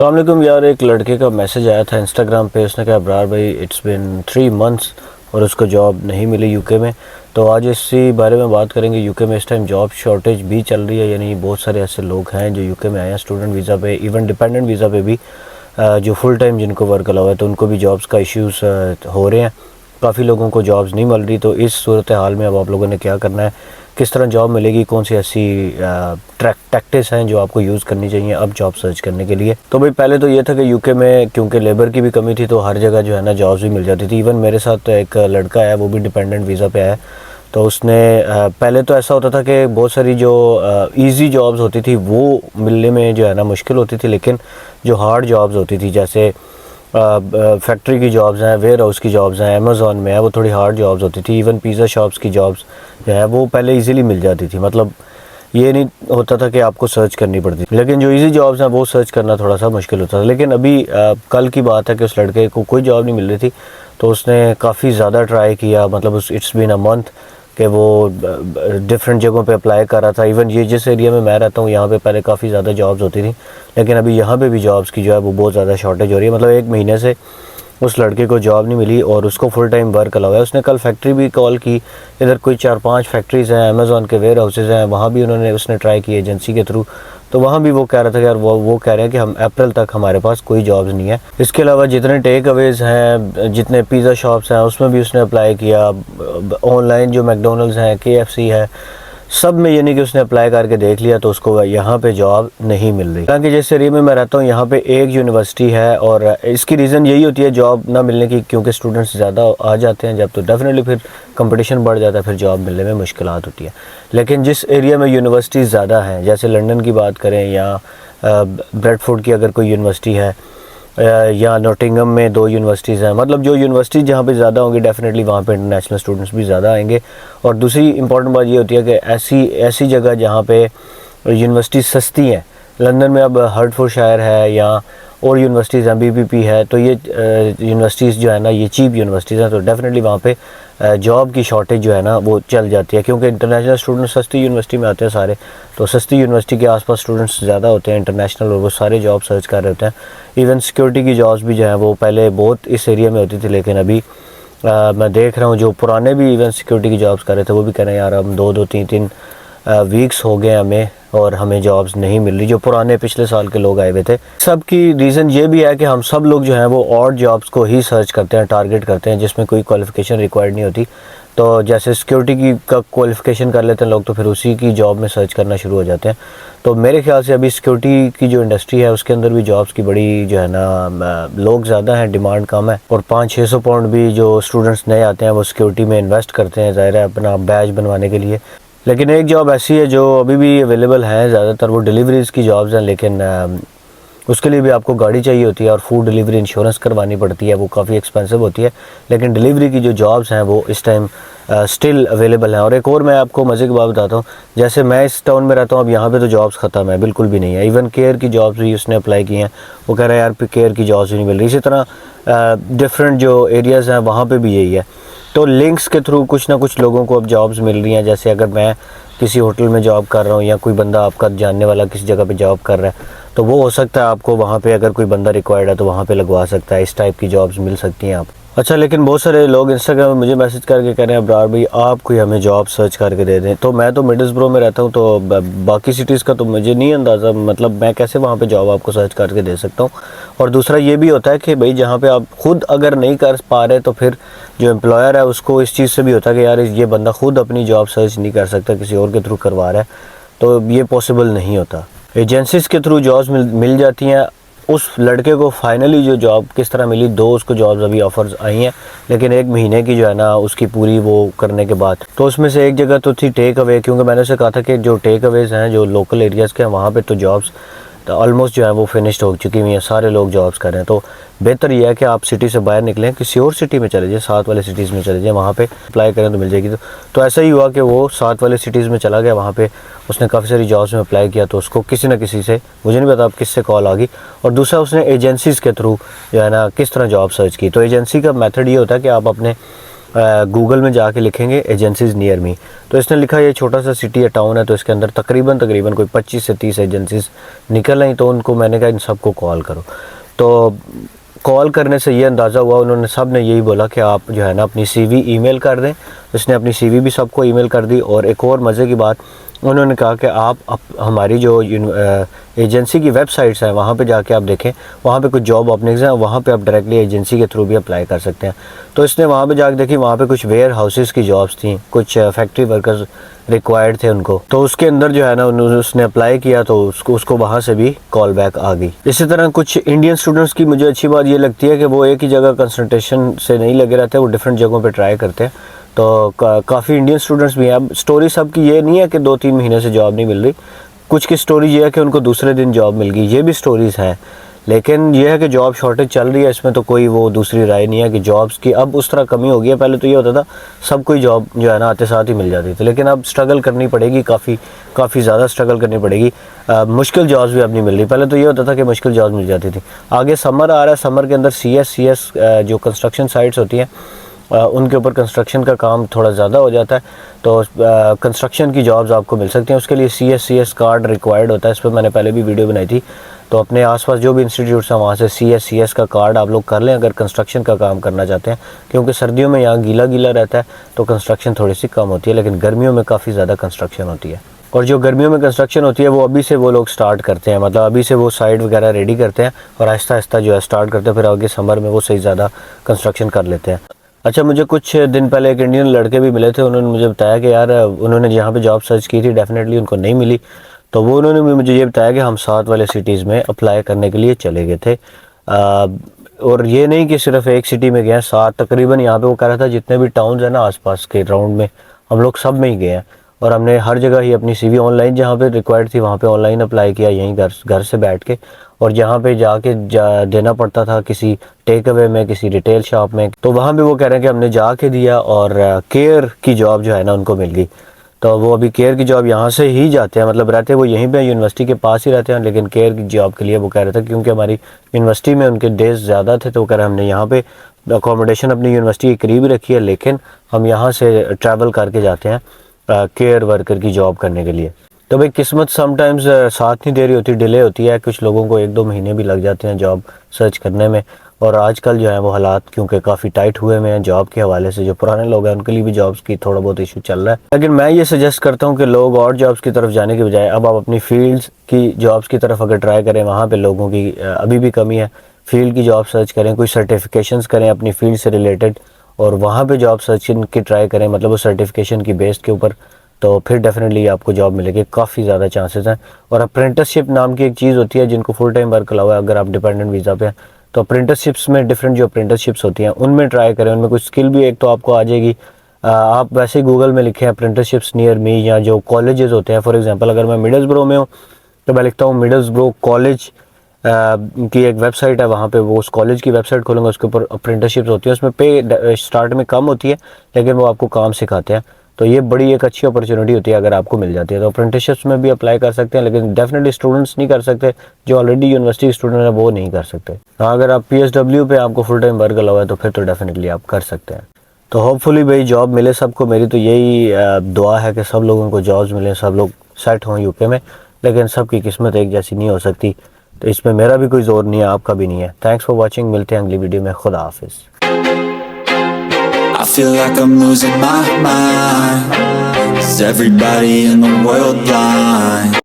अस्सलामुअलैकुम यार, एक लड़के का मैसेज आया था इंस्टाग्राम पे। उसने कहा अब्रार भाई इट्स बिन 3 मंथ्स और उसको जॉब नहीं मिली यूके में। तो आज इसी बारे में बात करेंगे। यूके में इस टाइम जॉब शॉर्टेज भी चल रही है, यानी बहुत सारे ऐसे लोग हैं जो यूके में आए हैं स्टूडेंट वीज़ा पे, इवन डिपेंडेंट वीज़ा पे भी, जो फुल टाइम जिनको वर्क अलाउ है तो उनको भी जॉब्स का इश्यूज़ हो रहे हैं। काफ़ी लोगों को जॉब्स नहीं मिल रही। तो इस सूरत हाल में अब आप लोगों ने क्या करना है, किस तरह जॉब मिलेगी, कौन सी ऐसी टैक्टिक्स हैं जो आपको यूज़ करनी चाहिए अब जॉब सर्च करने के लिए। तो भाई पहले तो ये था कि यूके में क्योंकि लेबर की भी कमी थी तो हर जगह जो है ना जॉब्स भी मिल जाती थी। इवन मेरे साथ एक लड़का है, वो भी डिपेंडेंट वीज़ा पे आया। तो उसने पहले तो ऐसा होता था कि बहुत सारी जो इजी जॉब्स होती थी वो मिलने में जो है ना मुश्किल होती थी, लेकिन जो हार्ड जॉब्स होती थी जैसे फैक्ट्री की जॉब्स हैं, वेयर हाउस की जॉब्स हैं, अमेज़ॉन में है, वो थोड़ी हार्ड जॉब्स होती थी। इवन पिज़्ज़ा शॉप्स की जॉब्स जो है वो पहले इजीली मिल जाती थी, मतलब ये नहीं होता था कि आपको सर्च करनी पड़ती। लेकिन जो इजी जॉब्स हैं वो सर्च करना थोड़ा सा मुश्किल होता था। लेकिन अभी कल की बात है कि उस लड़के को कोई जॉब नहीं मिल रही थी, तो उसने काफ़ी ज़्यादा ट्राई किया, मतलब उस इट्स बीन अ मंथ कि वो डिफरेंट जगहों पे अप्लाई कर रहा था। इवन ये जिस एरिया में मैं रहता हूँ यहाँ पे पहले काफ़ी ज़्यादा जॉब्स होती थी, लेकिन अभी यहाँ पे भी जॉब्स की जो है वो बहुत ज़्यादा शॉर्टेज हो रही है। मतलब 1 महीने से उस लड़के को जॉब नहीं मिली और उसको फुल टाइम वर्क अलाउ है। उसने कल फैक्ट्री भी कॉल की, इधर कोई 4-5 फैक्ट्रीज़ हैं, अमेज़ॉन के वेयर हाउसेज़ हैं, वहाँ भी उसने ट्राई की एजेंसी के थ्रू। तो वहाँ भी वो कह रहा था कि यार वो कह रहे हैं कि हम अप्रैल तक हमारे पास कोई जॉब्स नहीं है। इसके अलावा जितने टेक अवेज़ हैं, जितने पिज़्ज़ा शॉप्स हैं, उसमें भी उसने अप्लाई किया। ऑनलाइन जो मैकडोनल्ड्स हैं, KFC है, सब में यानी कि उसने अप्लाई करके देख लिया तो उसको यहाँ पे जॉब नहीं मिल रही। हालांकि जिस एरिया में मैं रहता हूँ यहाँ पे एक यूनिवर्सिटी है और इसकी रीज़न यही होती है जॉब ना मिलने की, क्योंकि स्टूडेंट्स ज़्यादा आ जाते हैं जब, तो डेफिनेटली फिर कंपटीशन बढ़ जाता है, फिर जॉब मिलने में मुश्किलात होती है। लेकिन जिस एरिया में यूनिवर्सिटीज़ ज़्यादा हैं, जैसे लंदन की बात करें या ब्रेडफोर्ड की अगर कोई यूनिवर्सिटी है, या नॉटिंगम में 2 यूनिवर्सिटीज़ हैं, मतलब जो यूनिवर्सिटीज़ जहाँ पे ज़्यादा होंगी डेफिनेटली वहाँ पे इंटरनेशनल स्टूडेंट्स भी ज़्यादा आएंगे। और दूसरी इंपॉर्टेंट बात ये होती है कि ऐसी जगह जहाँ पे यूनिवर्सिटी सस्ती हैं, लंदन में अब हर्टफोर्डशायर है या और यूनिवर्सिटीज़ हैं, BPP है, तो ये यूनिवर्सिटीज़ जो है ना ये चीप यूनिवर्सिटीज़ हैं, तो डेफिनेटली वहाँ पे जॉब की शॉर्टेज जो है ना वो चल जाती है, क्योंकि इंटरनेशनल स्टूडेंट्स सस्ती यूनिवर्सिटी में आते हैं सारे, तो सस्ती यूनिवर्सिटी के आसपास स्टूडेंट्स ज़्यादा होते हैं इंटरनेशनल, और वो सारे जॉब सर्च कर रहे होते हैं। इवन सिक्योरिटी की जॉब्स भी जो हैं वो पहले बहुत इस एरिया में होती थी, लेकिन अभी मैं देख रहा हूँ जो पुराने भी इवन सिक्योरिटी की जॉब्स कर रहे थे वो भी कह रहे हैं यार हम 2-2, 3-3 वीक्स हो गए हमें और हमें जॉब्स नहीं मिल रही, जो पुराने पिछले साल के लोग आए हुए थे। सब की रीज़न ये भी है कि हम सब लोग जो हैं वो ऑड जॉब्स को ही सर्च करते हैं, टारगेट करते हैं, जिसमें कोई क्वालिफ़िकेशन रिक्वायर्ड नहीं होती। तो जैसे सिक्योरिटी की का क्वालिफ़िकेशन कर लेते हैं लोग, तो फिर उसी की जॉब में सर्च करना शुरू हो जाते हैं। तो मेरे ख्याल से अभी सिक्योरिटी की जो इंडस्ट्री है उसके अंदर भी जॉब्स की बड़ी जो है ना लोग ज़्यादा हैं, डिमांड कम है, और 500-600 पाउंड भी जो स्टूडेंट्स नए आते हैं वो सिक्योरिटी में इन्वेस्ट करते हैं, ज़ाहिर है अपना बैज बनवाने के लिए। लेकिन एक जॉब ऐसी है जो अभी भी अवेलेबल है, ज़्यादातर वो डिलीवरीज़ की जॉब्स हैं, लेकिन उसके लिए भी आपको गाड़ी चाहिए होती है और फूड डिलीवरी इंश्योरेंस करवानी पड़ती है, वो काफ़ी एक्सपेंसिव होती है। लेकिन डिलीवरी की जो जॉब्स हैं वो इस टाइम स्टिल अवेलेबल हैं। और एक और मैं आपको मज़े की बात बताता हूँ, जैसे मैं इस टाउन में रहता हूँ, अब यहाँ पे तो जॉब्स ख़त्म है, बिल्कुल भी नहीं है। इवन केयर की जॉब्स भी उसने अप्लाई की हैं, वो कह रहा है यार केयर की जॉब्स भी नहीं मिल रही। इसी तरह डिफरेंट जो एरियाज़ हैं वहाँ पर भी यही है। तो लिंक्स के थ्रू कुछ ना कुछ लोगों को अब जॉब्स मिल रही हैं। जैसे अगर मैं किसी होटल में जॉब कर रहा हूँ या कोई बंदा आपका जानने वाला किसी जगह पे जॉब कर रहा है, तो वो हो सकता है आपको वहाँ पे अगर कोई बंदा रिक्वायर्ड है तो वहाँ पे लगवा सकता है। इस टाइप की जॉब्स मिल सकती हैं आप। अच्छा, लेकिन बहुत सारे लोग इंस्टाग्राम में मुझे मैसेज करके कह रहे हैं अब्रार भाई आप कोई हमें जॉब सर्च करके दे दें। तो मैं तो मिडलसब्रो में रहता हूँ, तो बाकी सिटीज़ का तो मुझे नहीं अंदाज़ा, मतलब मैं कैसे वहाँ पे जॉब आपको सर्च करके दे सकता हूँ। और दूसरा ये भी होता है कि भाई जहाँ पे आप खुद अगर नहीं कर पा रहे तो फिर जो एम्प्लॉयर है उसको इस चीज़ से भी होता है कि यार ये बंदा खुद अपनी जॉब सर्च नहीं कर सकता, किसी और के थ्रू करवा रहा है, तो ये पॉसिबल नहीं होता। एजेंसीज़ के थ्रू जॉब्स मिल जाती हैं। उस लड़के को फाइनली जो जॉब किस तरह मिली, 2 उसको जॉब्स अभी ऑफर्स आई हैं, लेकिन 1 महीने की जो है ना उसकी पूरी वो करने के बाद, तो उसमें से एक जगह तो थी टेक अवे, क्योंकि मैंने उसे कहा था कि जो टेक अवेज़ हैं जो लोकल एरियाज़ के हैं वहाँ पे तो जॉब्स तो ऑलमोस्ट जो है वो फिनिश्ड हो चुकी हुई हैं, सारे लोग जॉब्स कर रहे हैं। तो बेहतर यह है कि आप सिटी से बाहर निकलें, किसी और सिटी में चले जाए, साथ वाले सिटीज़ में चले जाएँ, वहाँ पे अप्लाई करें तो मिल जाएगी। तो ऐसा ही हुआ कि वो साथ वाले सिटीज़ में चला गया, वहाँ पे उसने काफ़ी सारी जॉब्स में अप्लाई किया, तो उसको किसी न किसी से, मुझे नहीं पता अब किससे कॉल आ गई। और दूसरा उसने एजेंसीज़ के थ्रू जो है ना किस तरह जॉब सर्च की। तो एजेंसी का मेथड ये होता है कि आप अपने गूगल में जाके लिखेंगे एजेंसीज़ नियर मी, तो इसने लिखा ये छोटा सा सिटी या टाउन है, तो इसके अंदर तकरीबन कोई 25 से 30 एजेंसीज़ निकल आई। तो उनको मैंने कहा इन सबको कॉल करो। तो कॉल करने से ये अंदाज़ा हुआ, उन्होंने सब ने यही बोला कि आप जो है ना अपनी CV ईमेल कर दें। इसने अपनी CV भी सबको ईमेल कर दी। और एक और मज़े की बात, उन्होंने कहा कि आप हमारी जो एजेंसी की वेबसाइट्स हैं वहाँ पे जाके आप देखें, वहाँ पे कुछ जॉब ओपनिंग्स हैं, वहाँ पे आप डायरेक्टली एजेंसी के थ्रू भी अप्लाई कर सकते हैं। तो इसने वहाँ पे जाके देखी, वहाँ पे कुछ वेयर हाउसेस की जॉब्स थी, कुछ फैक्ट्री वर्कर्स रिक्वायर्ड थे उनको। तो उसके अंदर जो है ना उसने अप्लाई किया, तो उसको वहाँ से भी कॉल बैक आ गई। इसी तरह कुछ इंडियन स्टूडेंट्स की मुझे अच्छी बात ये लगती है कि वो एक ही जगह कंसंट्रेशन से नहीं लगे रहते, वो डिफरेंट जगहों पे ट्राई करते हैं। तो काफ़ी इंडियन स्टूडेंट्स भी हैं। अब स्टोरी सबकी ये नहीं है कि 2-3 महीने से जॉब नहीं मिल रही, कुछ की स्टोरी ये है कि उनको दूसरे दिन जॉब मिल गई, ये भी स्टोरीज़ हैं। लेकिन ये है कि जॉब शॉर्टेज चल रही है, इसमें तो कोई वो दूसरी राय नहीं है कि जॉब्स की अब उस तरह कमी हो गई है। पहले तो ये होता था सब कोई जॉब जो है ना आते साथ ही मिल जाती थी, लेकिन अब स्ट्रगल करनी पड़ेगी, काफ़ी ज़्यादा स्ट्रगल करनी पड़ेगी। मुश्किल जॉब्स भी अब नहीं मिल रही। पहले तो ये होता था कि मुश्किल जॉब मिल जाती थी। आगे समर आ रहा है, समर के अंदर CS जो कंस्ट्रक्शन साइट्स होती हैं उनके ऊपर कंस्ट्रक्शन का काम थोड़ा ज़्यादा हो जाता है, तो कंस्ट्रक्शन की जॉब्स आपको मिल सकती हैं। उसके लिए CS कार्ड रिक्वायर्ड होता है। इस पर मैंने पहले भी वीडियो बनाई थी। तो अपने आसपास जो भी इंस्टीट्यूट्स हैं वहाँ से CS का कार्ड आप लोग कर लें अगर कंस्ट्रक्शन का काम करना चाहते हैं, क्योंकि सर्दियों में यहाँ गीला गीला रहता है तो कंस्ट्रक्शन थोड़ी सी कम होती है, लेकिन गर्मियों में काफ़ी ज़्यादा कंस्ट्रक्शन होती है। और जो गर्मियों में कंस्ट्रक्शन होती है वो अभी से वो लोग स्टार्ट करते हैं, मतलब अभी से वो साइट वगैरह रेडी करते हैं और आहिस्ता आहिस्ता जो है स्टार्ट करते हैं, फिर आगे समर में वो सही ज़्यादा कंस्ट्रक्शन कर लेते हैं। अच्छा, मुझे कुछ दिन पहले एक इंडियन लड़के भी मिले थे। उन्होंने मुझे बताया कि यार उन्होंने जहाँ पे जॉब सर्च की थी डेफिनेटली उनको नहीं मिली, तो वो उन्होंने भी मुझे ये बताया कि हम साथ वाले सिटीज़ में अप्लाई करने के लिए चले गए थे। और ये नहीं कि सिर्फ एक सिटी में गए हैं, साथ तकरीबन यहाँ पे वो कह रहा था जितने भी टाउन्स हैं ना आसपास के राउंड में हम लोग सब में ही गए हैं। और हमने हर जगह ही अपनी CV ऑनलाइन जहाँ पे रिक्वायर्ड थी वहाँ पे ऑनलाइन अप्लाई किया, यहीं घर से बैठ के। और जहाँ पे जाके देना पड़ता था किसी टेक अवे में, किसी रिटेल शॉप में, तो वहाँ भी वो कह रहे हैं कि हमने जाके दिया और केयर की जॉब जो है ना उनको मिल गई। तो वो अभी केयर की जॉब यहाँ से ही जाते हैं, मतलब रहते वो यहीं पे यूनिवर्सिटी के पास ही रहते हैं, लेकिन केयर की जॉब के लिए वो कह रहे थे क्योंकि हमारी यूनिवर्सिटी में उनके डेज ज़्यादा थे, तो वो कह रहे हमने यहाँ पे अकोमोडेशन अपनी यूनिवर्सिटी के करीब ही रखी है, लेकिन हम यहाँ से ट्रैवल करके जाते हैं केयर वर्कर की जॉब करने के लिए। तो भाई किस्मत समटाइम्स साथ नहीं दे रही होती, डिले होती है। कुछ लोगों को 1-2 महीने भी लग जाते हैं जॉब सर्च करने में। और आजकल जो है वो हालात क्योंकि काफ़ी टाइट हुए में हैं जॉब के हवाले से, जो पुराने लोग हैं उनके लिए भी जॉब्स की थोड़ा बहुत इशू चल रहा है। लेकिन मैं ये सजेस्ट करता हूँ कि लोग और जॉब्स की तरफ जाने के बजाय अब आप अपनी फील्ड्स की जॉब्स की तरफ अगर ट्राई करें, वहाँ पर लोगों की अभी भी कमी है, फील्ड की जॉब सर्च करें, कोई सर्टिफिकेशंस करें अपनी फील्ड से रिलेटेड और वहाँ पे जॉब सर्च की ट्राई करें, मतलब वो सर्टिफिकेशन की बेस के ऊपर, तो फिर डेफिनेटली आपको जॉब मिलेगी, काफ़ी ज़्यादा चांसेस हैं। और अप्रेंटिसशिप नाम की एक चीज़ होती है जिनको फुल टाइम वर्क अलाउ है अगर आप डिपेंडेंट वीज़ा पे हैं, तो अप्रेंटिसशिप्स में डिफरेंट जो अप्रेंटिसशिप्स होती हैं उनमें ट्राई करें, उनमें कुछ स्किल भी एक तो आपको आ जाएगी। आप वैसे ही गूगल में लिखें अप्रेंटिसशिप्स नियर मी, या जो कॉलेजेस होते हैं, फॉर एग्जांपल अगर मैं मिडलसब्रो में हूँ तो मैं लिखता हूँ मिडलसब्रो कॉलेज की एक वेबसाइट है, वहाँ पे वो उस कॉलेज की वेबसाइट खोलूँगा, उसके ऊपर अप्रेंटिसशिप्स होती है, उसमें पे स्टार्ट में कम होती है लेकिन वो आपको काम सिखाते हैं, तो ये बड़ी एक अच्छी अपॉर्चुनिटी होती है अगर आपको मिल जाती है। तो अप्रेंटिसशिप्स में भी अप्लाई कर सकते हैं, लेकिन डेफिनेटली स्टूडेंट्स नहीं कर सकते, जो ऑलरेडी यूनिवर्सिटी स्टूडेंट है वो नहीं कर सकते। हाँ, अगर आप PSW पे आपको फुल टाइम वर्क अलाउ है तो फिर तो डेफिनेटली आप कर सकते हैं। तो होपफुली भाई जॉब मिले सबको। मेरी तो यही दुआ है कि सब लोगों को जॉब्स मिलें, सब लोग सेट हों UK में, लेकिन सबकी किस्मत एक जैसी नहीं हो सकती, तो इसमें मेरा भी कोई जोर नहीं है, आपका भी नहीं है। थैंक्स फॉर वॉचिंग, मिलते हैं अगली वीडियो में। खुदा हाफिज़। I feel like I'm losing my mind. Is everybody in the world blind?